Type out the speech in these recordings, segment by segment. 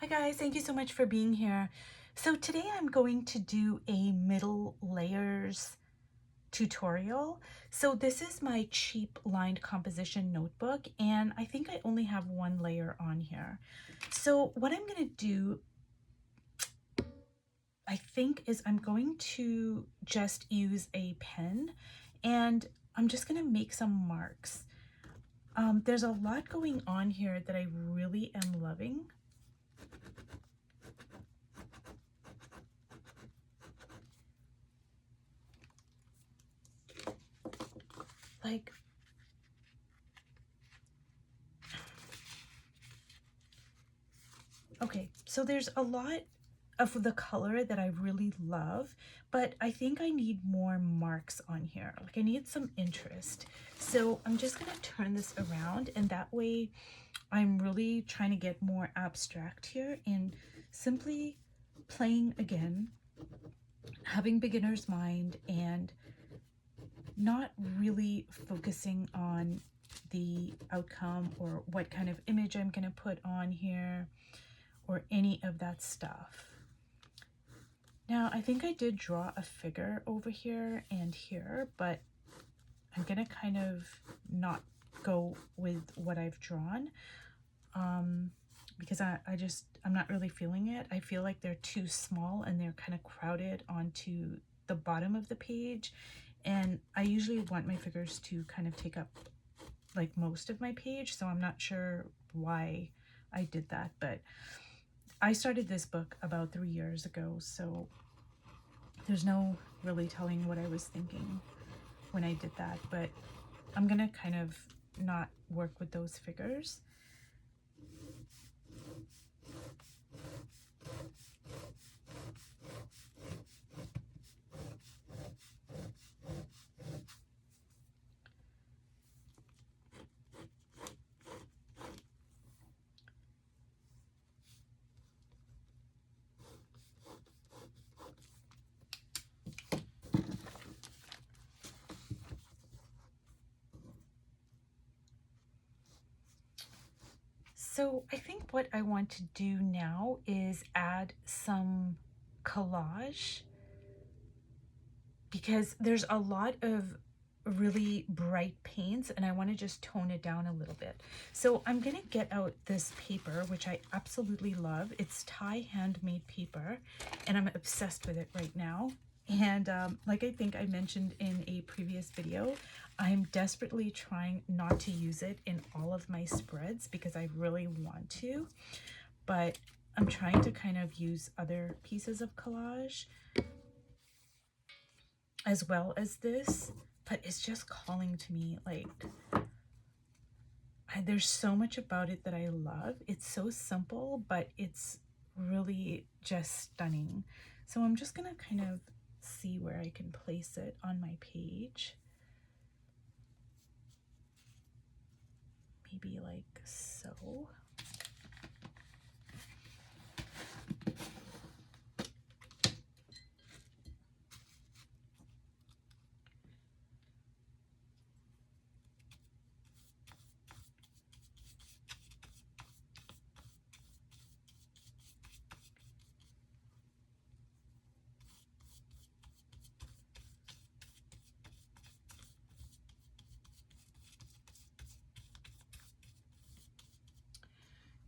Hi guys, thank you so much for being here. So today I'm going to do a middle layers tutorial. So this is my cheap lined composition notebook and I think I only have one layer on here. So what I'm going to do, I think, is I'm going to just use a pen and I'm just going to make some marks. There's a lot going on here that I really am loving. Like, okay, so there's a lot of the color that I really love, but I think I need more marks on here. Like I need some interest. So I'm just gonna turn this around and that way I'm really trying to get more abstract here and simply playing again, having beginner's mind and not really focusing on the outcome or what kind of image I'm gonna put on here or any of that stuff. Now, I think I did draw a figure over here and here, but I'm gonna kind of not go with what I've drawn because I'm not really feeling it. I feel like they're too small and they're kind of crowded onto the bottom of the page. And I usually want my figures to kind of take up like most of my page, so I'm not sure why I did that, but I started this book about 3 years ago, so there's no really telling what I was thinking when I did that, but I'm gonna kind of not work with those figures. So I think what I want to do now is add some collage because there's a lot of really bright paints and I want to just tone it down a little bit. So I'm going to get out this paper, which I absolutely love. It's Thai handmade paper and I'm obsessed with it right now. And like I think I mentioned in a previous video, I'm desperately trying not to use it in all of my spreads because I really want to, but I'm trying to kind of use other pieces of collage as well as this, but it's just calling to me. Like, there's so much about it that I love. It's so simple, but it's really just stunning. So I'm just gonna kind of see where I can place it on my page. Maybe like so.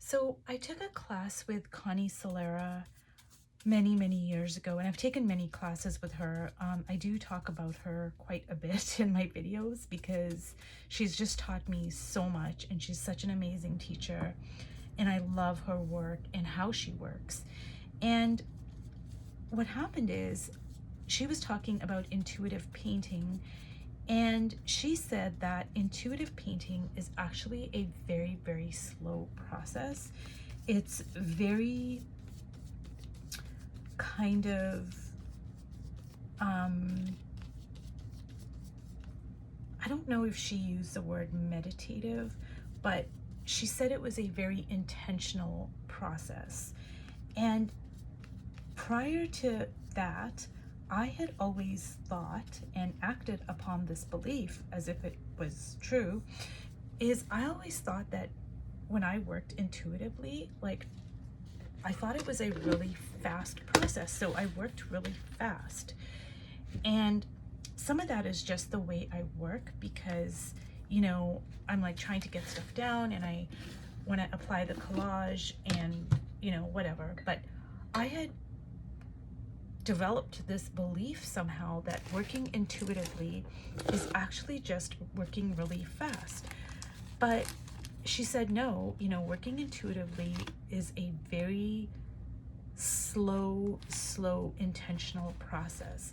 So I took a class with Connie Solera many years ago, and I've taken many classes with her. I do talk about her quite a bit in my videos because she's just taught me so much and she's such an amazing teacher and I love her work and how she works. And what happened is she was talking about intuitive painting and she said that intuitive painting is actually a very slow process. It's very kind of I don't know if she used the word meditative, but she said it was a very intentional process. And prior to that, I had always thought and acted upon this belief as if it was true, is I always thought that when I worked intuitively, like I thought it was a really fast process. So I worked really fast. And some of that is just the way I work because, you know, I'm like trying to get stuff down and I want to apply the collage and, you know, whatever. But I had developed this belief somehow that working intuitively is actually just working really fast. But she said, no, you know, working intuitively is a very slow, intentional process.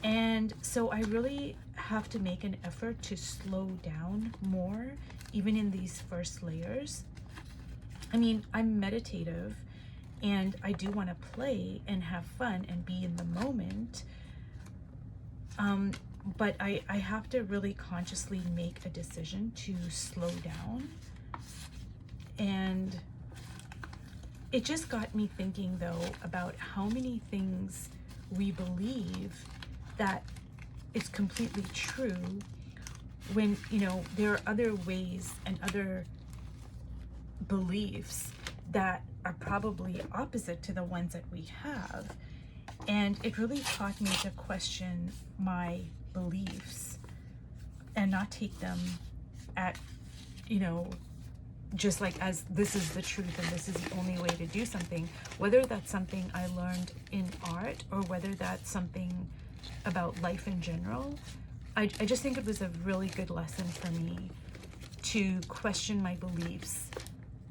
And so I really have to make an effort to slow down more, even in these first layers. I mean, I'm meditative and I do want to play and have fun and be in the moment. But I have to really consciously make a decision to slow down. And it just got me thinking though about how many things we believe that it's completely true when, you know, there are other ways and other beliefs that are probably opposite to the ones that we have. And it really taught me to question my beliefs and not take them at, you know, just like as this is the truth and this is the only way to do something, whether that's something I learned in art or whether that's something about life in general. I just think it was a really good lesson for me to question my beliefs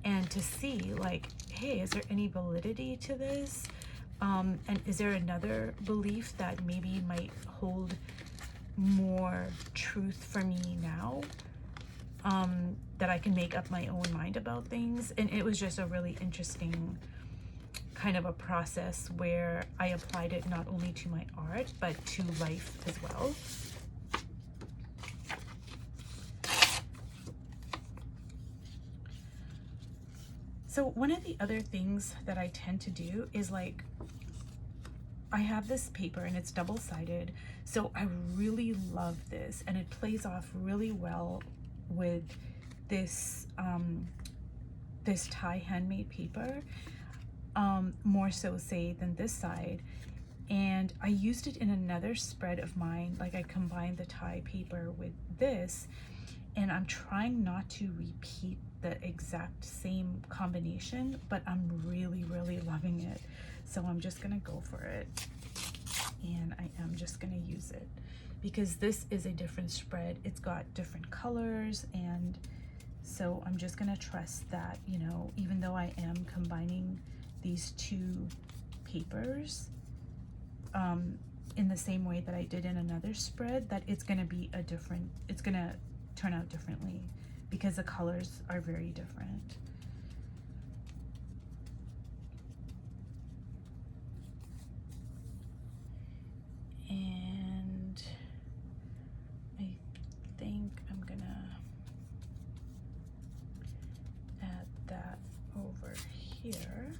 and to see like, hey, is there any validity to this? And is there another belief that maybe might hold more truth for me now? That I can make up my own mind about things. And it was just a really interesting kind of a process where I applied it not only to my art, but to life as well. So one of the other things that I tend to do is like, I have this paper and it's double-sided. So I really love this and it plays off really well with this this Thai handmade paper, more so say than this side. And I used it in another spread of mine, like I combined the Thai paper with this, and I'm trying not to repeat the exact same combination, but I'm really loving it. So I'm just gonna go for it, and I am just gonna use it because this is a different spread. It's got different colors, and so I'm just gonna trust that, you know, even though I am combining these two papers in the same way that I did in another spread, that it's gonna be a different, it's gonna turn out differently because the colors are very different. And I think I'm gonna add that over here.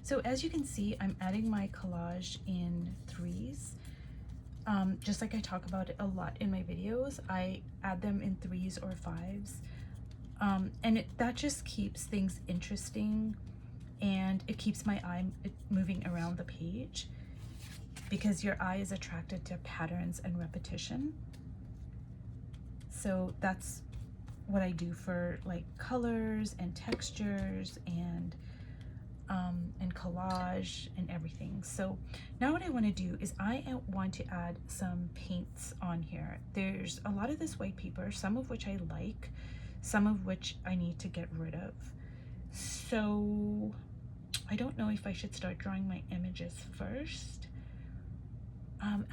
So as you can see, I'm adding my collage in threes. Just like I talk about it a lot in my videos, I add them in threes or fives. And that just keeps things interesting, and it keeps my eye moving around the page because your eye is attracted to patterns and repetition. So that's what I do for like colors and textures and collage and everything. So now what I want to do is I want to add some paints on here. There's a lot of this white paper, some of which I like, some of which I need to get rid of. So I don't know if I should start drawing my images first.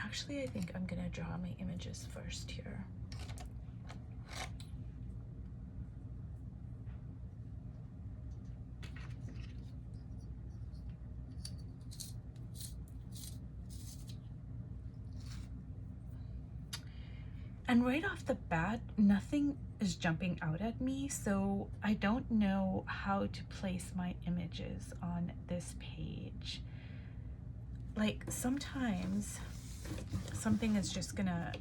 Actually, I think I'm gonna draw my images first here. And right off the bat, nothing is jumping out at me, so I don't know how to place my images on this page. Like sometimes something is just gonna,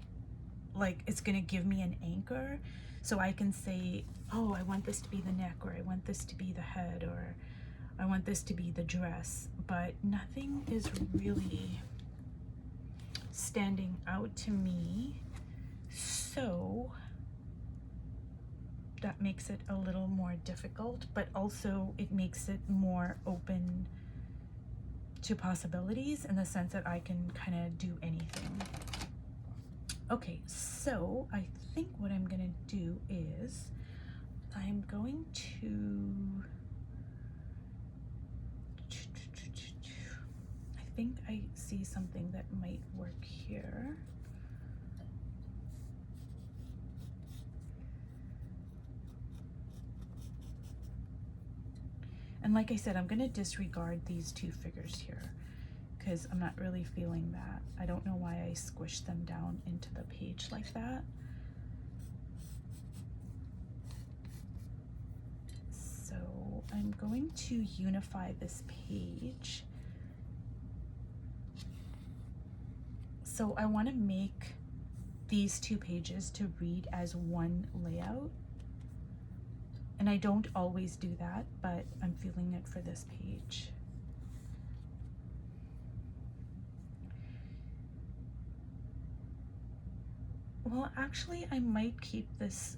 like, it's gonna give me an anchor, so I can say, oh, I want this to be the neck, or I want this to be the head, or I want this to be the dress, but nothing is really standing out to me. So that makes it a little more difficult, but also it makes it more open to possibilities in the sense that I can kind of do anything. Okay, so I think what I'm gonna do is I'm going to, I think I see something that might work here. And like I said, I'm gonna disregard these two figures here because I'm not really feeling that. I don't know why I squished them down into the page like that. So I'm going to unify this page. So I want to make these two pages to read as one layout. And I don't always do that, but I'm feeling it for this page. Well, actually, I might keep this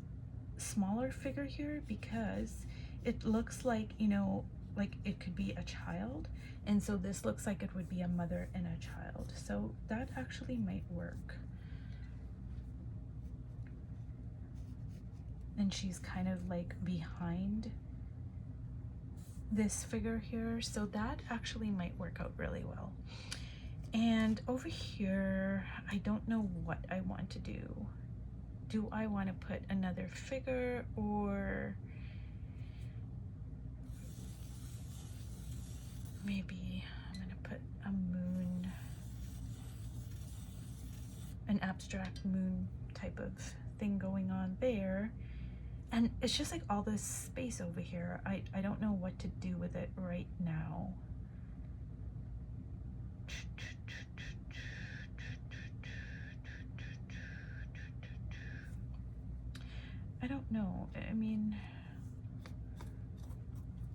smaller figure here because it looks like, you know, like it could be a child. And so this looks like it would be a mother and a child. So that actually might work. And she's kind of like behind this figure here, so that actually might work out really well. And over here, I don't know what I want to do. Do I want to put another figure, or maybe I'm gonna put a moon, an abstract moon type of thing going on there? And it's just like all this space over here. I don't know what to do with it right now. I don't know. I mean,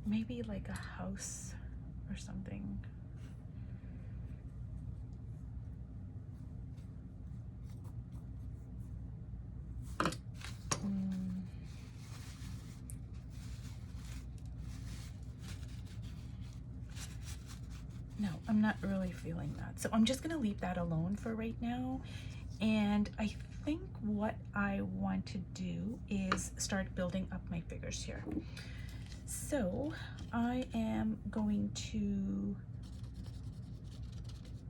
maybe like a house or something. No, I'm not really feeling that. So I'm just gonna leave that alone for right now. And I think what I want to do is start building up my figures here. So I am going to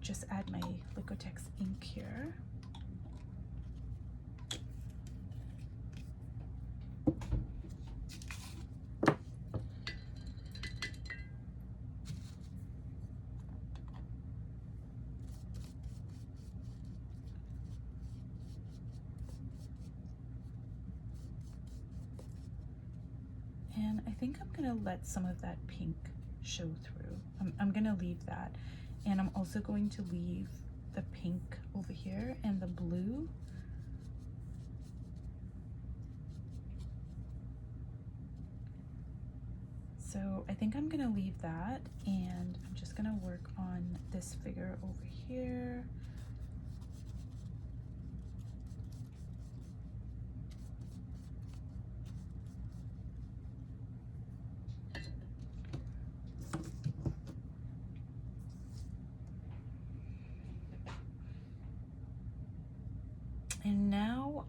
just add my Liquitex ink here. And I think I'm gonna let some of that pink show through. I'm gonna leave that. And I'm also going to leave the pink over here and the blue. So I think I'm gonna leave that, and I'm just gonna work on this figure over here.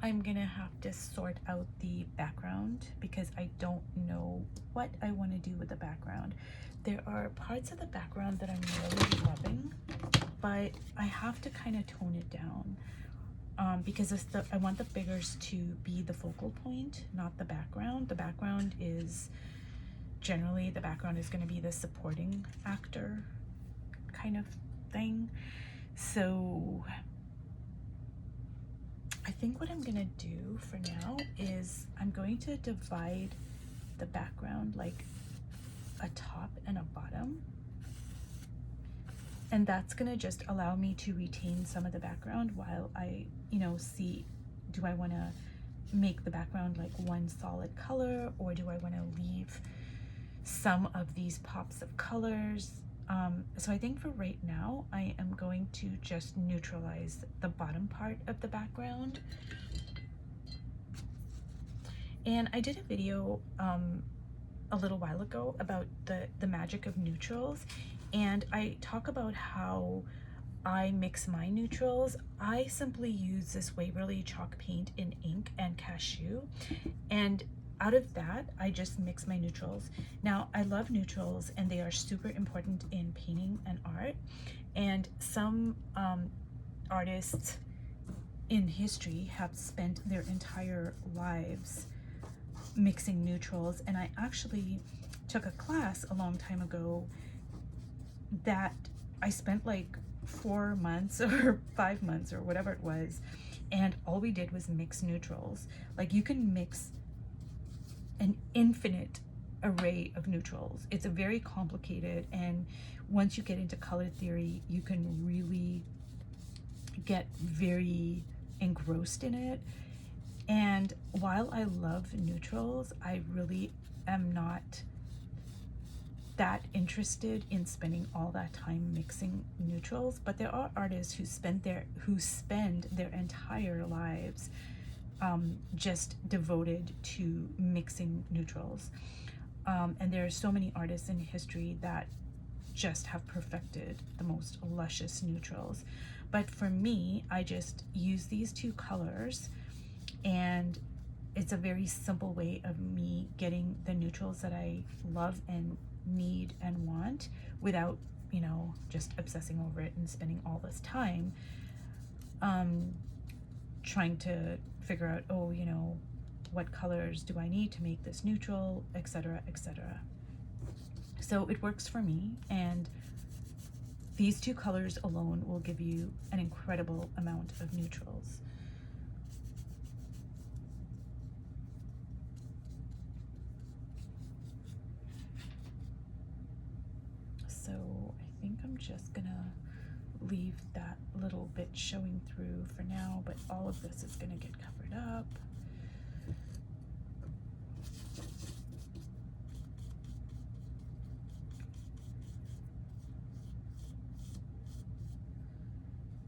I'm gonna have to sort out the background because I don't know what I want to do with the background. There are parts of the background that I'm really loving, but I have to kind of tone it down because I want the figures to be the focal point, not the background. The background is generally going to be the supporting actor kind of thing. So I think what I'm gonna do for now is I'm going to divide the background like a top and a bottom, and that's gonna just allow me to retain some of the background while I, see, do I want to make the background like one solid color, or do I want to leave some of these pops of colors? So I think for right now, I am going to just neutralize the bottom part of the background. And I did a video a little while ago about the magic of neutrals, and I talk about how I mix my neutrals. I simply use this Waverly chalk paint in ink and cashew, and out of that, I just mix my neutrals. Now, I love neutrals, and they are super important in painting and art. And some artists in history have spent their entire lives mixing neutrals. And I actually took a class a long time ago that I spent like 4 months or 5 months or whatever it was. And all we did was mix neutrals. Like, you can mix an infinite array of neutrals. It's a very complicated, and once you get into color theory, you can really get very engrossed in it. And while I love neutrals, I really am not that interested in spending all that time mixing neutrals. But there are artists who spend their entire lives just devoted to mixing neutrals. And there are so many artists in history that just have perfected the most luscious neutrals. But for me, I just use these two colors, and it's a very simple way of me getting the neutrals that I love and need and want without, just obsessing over it and spending all this time trying to figure out, what colors do I need to make this neutral, etc., etc. So it works for me, and these two colors alone will give you an incredible amount of neutrals. So I think I'm just gonna leave that little bit showing through for now, but all of this is gonna get covered up.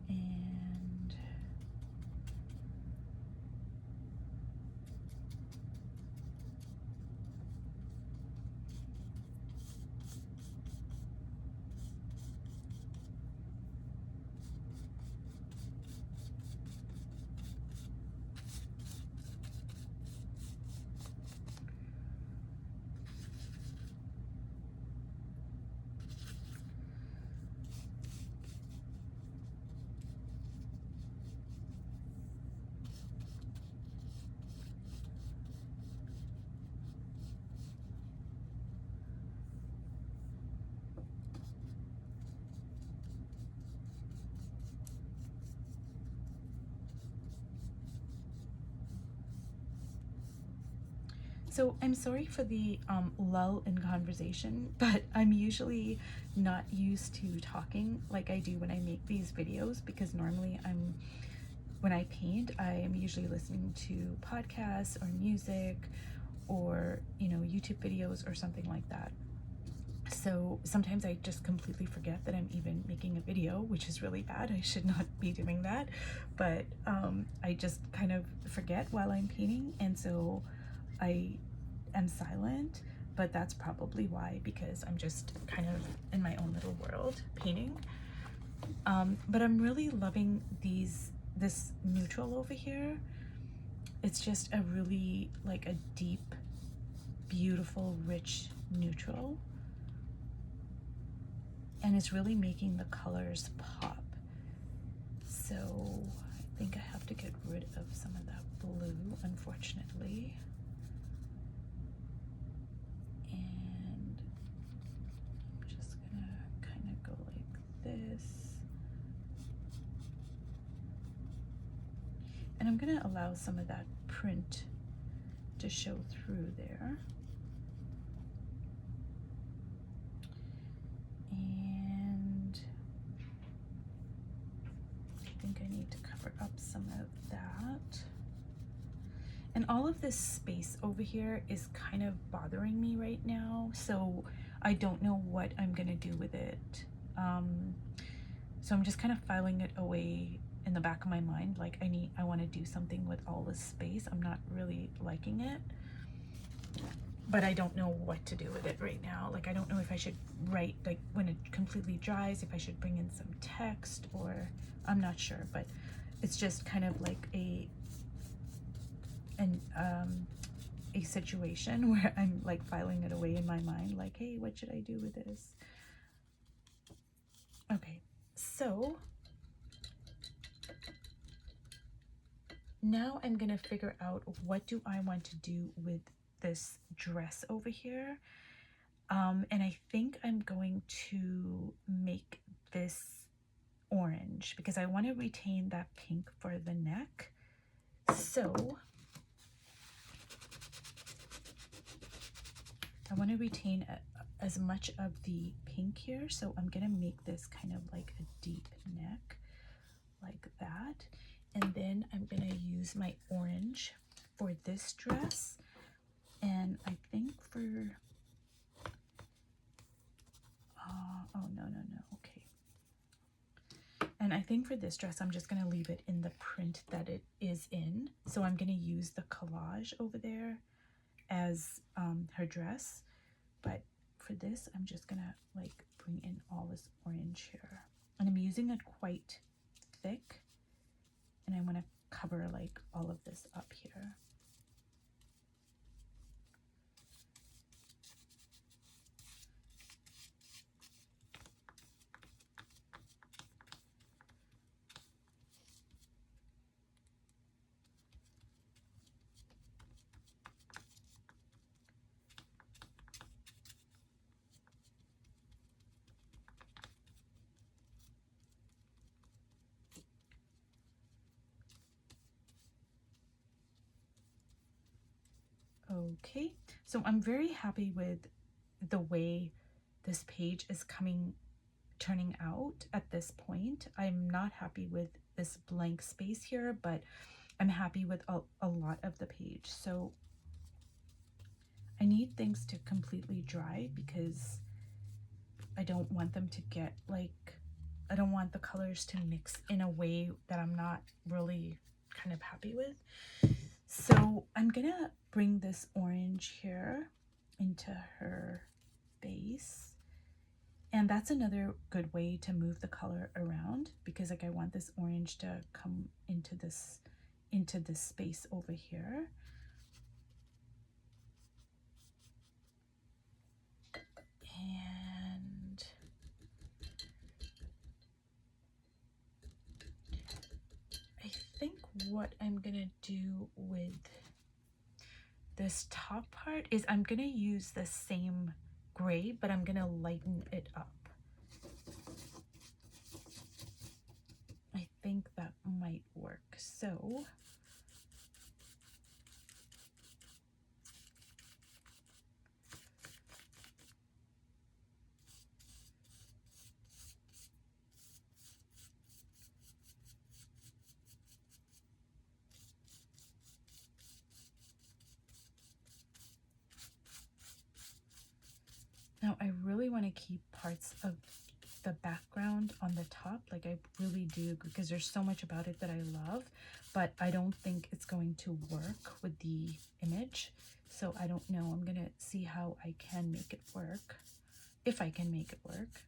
And so I'm sorry for the lull in conversation, but I'm usually not used to talking like I do when I make these videos, because normally when I paint, I am usually listening to podcasts or music or, YouTube videos or something like that. So sometimes I just completely forget that I'm even making a video, which is really bad. I should not be doing that, but I just kind of forget while I'm painting, and so I am silent. But that's probably why, because I'm just kind of in my own little world painting. But I'm really loving this neutral over here. It's just a really like a deep, beautiful, rich neutral. And it's really making the colors pop. So I think I have to get rid of some of that blue, unfortunately. And I'm just gonna kind of go like this. And I'm gonna allow some of that print to show through there. And I think I need to cover up some of that. And all of this space over here is kind of bothering me right now, so I don't know what I'm gonna do with it. So I'm just kind of filing it away in the back of my mind, like I want to do something with all this space. I'm not really liking it, but I don't know what to do with it right now. Like I don't know if I should write, like when it completely dries, if I should bring in some text, or I'm not sure. But it's just kind of like a situation where I'm like filing it away in my mind, like, hey, what should I do with this? Okay, so now I'm gonna figure out what do I want to do with this dress over here. And I think I'm going to make this orange because I want to retain that pink for the neck. So I want to retain as much of the pink here. So I'm gonna make this kind of like a deep neck like that. And then I'm gonna use my orange for this dress. And I think for, oh, no, okay. And I think for this dress, I'm just gonna leave it in the print that it is in. So I'm gonna use the collage over there as her dress. But for this, I'm just gonna like bring in all this orange here. And I'm using it quite thick. And I wanna cover like all of this up here. Okay, so I'm very happy with the way this page is turning out at this point. I'm not happy with this blank space here, but I'm happy with a lot of the page. So I need things to completely dry because I don't want them to get like, I don't want the colors to mix in a way that I'm not really kind of happy with. So I'm gonna bring this orange here into her base. And that's another good way to move the color around because like I want this orange to come into this space over here. And I think what I'm gonna do with this top part is I'm gonna use the same gray, but I'm gonna lighten it up. I think that might work. So now I really want to keep parts of the background on the top, like I really do, because there's so much about it that I love, but I don't think it's going to work with the image. So I don't know. I'm gonna see how I can make it work, if I can make it work.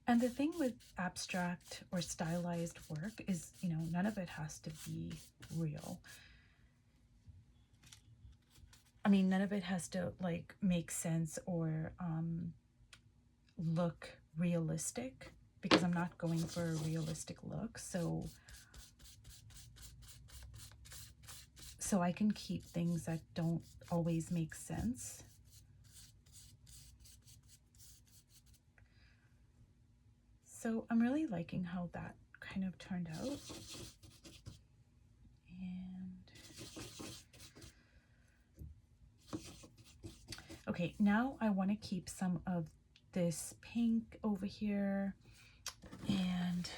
And the thing with abstract or stylized work is, you know, none of it has to be real. I mean, none of it has to like make sense or look realistic, because I'm not going for a realistic look. So I can keep things that don't always make sense. So I'm really liking how that kind of turned out. And okay, now I want to keep some of this pink over here, and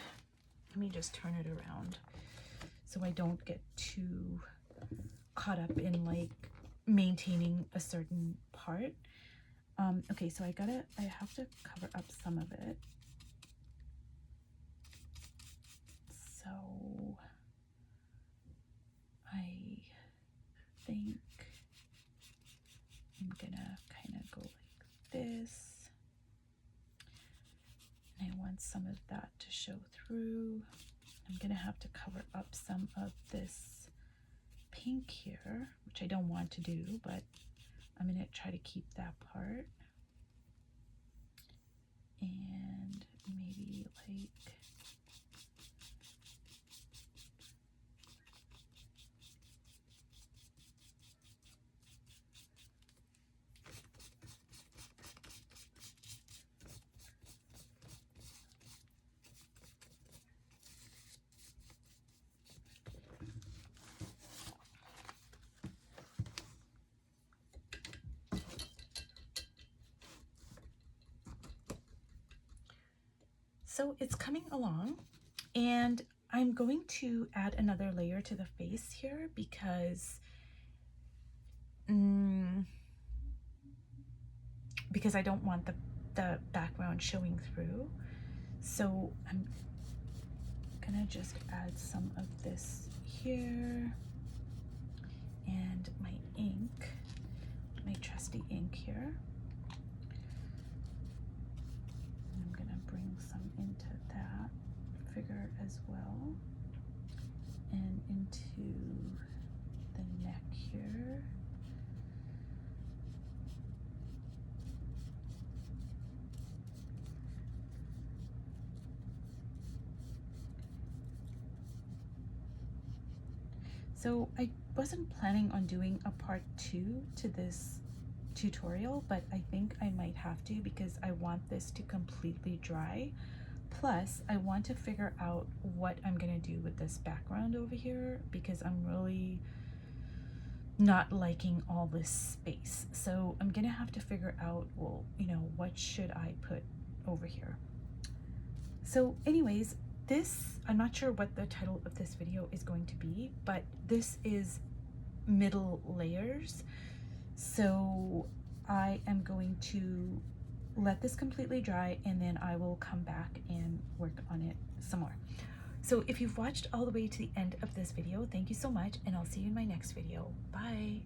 let me just turn it around so I don't get too caught up in like maintaining a certain part. Okay, so I have to cover up some of it. So I think I'm gonna kind of go like this. And I want some of that to show through. I'm gonna have to cover up some of this pink here, which I don't want to do, but I'm gonna try to keep that part. And maybe like so it's coming along, and I'm going to add another layer to the face here because I don't want the background showing through. So I'm gonna just add some of this here, and my ink, my trusty ink here. I'm gonna bring some into that figure as well, and into the neck here. So I wasn't planning on doing a part 2 to this tutorial, but I think I might have to because I want this to completely dry. Plus, I want to figure out what I'm gonna do with this background over here because I'm really not liking all this space. So I'm gonna have to figure out, well, you know, what should I put over here? So anyways, I'm not sure what the title of this video is going to be, but this is middle layers. So I am going to let this completely dry, and then I will come back and work on it some more. So if you've watched all the way to the end of this video, thank you so much, and I'll see you in my next video. Bye.